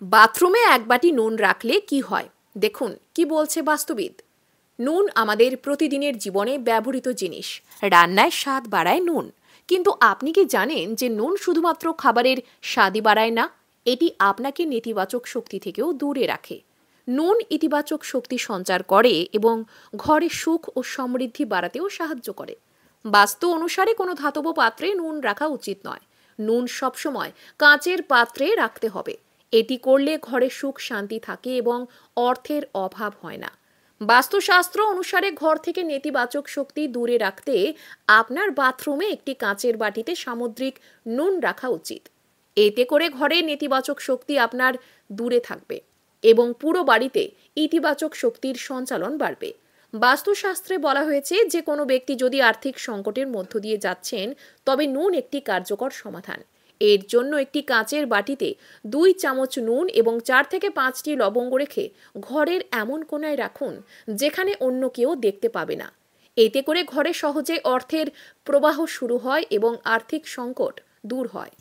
বাথরুমে এক বাটি নুন রাখলে কি হয়? দেখুন কি বলছে বাস্তুবিদ। নুন আমাদের প্রতিদিনের জীবনে ব্যবহৃত জিনিস। রান্নায় স্বাদ বাড়ায় নুন। কিন্তু আপনি কি জানেন যে নুন শুধুমাত্র খাবারের স্বাদই বাড়ায় না, এটি আপনাকে নেতিবাচক শক্তি থেকেও দূরে রাখে। নুন ইতিবাচক শক্তি সঞ্চার করে এবং ঘরে সুখ ও সমৃদ্ধি বাড়াতেও সাহায্য করে। বাস্তু অনুসারে কোনো ধাতব পাত্রে নুন রাখা উচিত নয়। নুন সবসময় কাঁচের পাত্রে রাখতে হবে। এটি করলে ঘরে সুখ শান্তি থাকে এবং অর্থের অভাব হয় না। বাস্তুশাস্ত্র অনুসারে ঘর থেকে নেতিবাচক শক্তি দূরে রাখতে আপনার বাথরুমে একটি কাঁচের বাটিতে সামুদ্রিক নুন রাখা উচিত। এতে করে ঘরে নেতিবাচক শক্তি আপনার দূরে থাকবে এবং পুরো বাড়িতে ইতিবাচক শক্তির সঞ্চালন বাড়বে। বাস্তুশাস্ত্রে বলা হয়েছে যে কোনো ব্যক্তি যদি আর্থিক সংকটের মধ্য দিয়ে যাচ্ছেন, তবে নুন একটি কার্যকর সমাধান। এর জন্য একটি কাঁচের বাটিতে 2 চামচ নুন এবং 4 থেকে 5টি লবঙ্গ রেখে ঘরের এমন কোণায় রাখুন যেখানে অন্য কেউ দেখতে পাবে না। এতে করে ঘরে সহজে অর্থের প্রবাহ শুরু হয় এবং আর্থিক সংকট দূর হয়।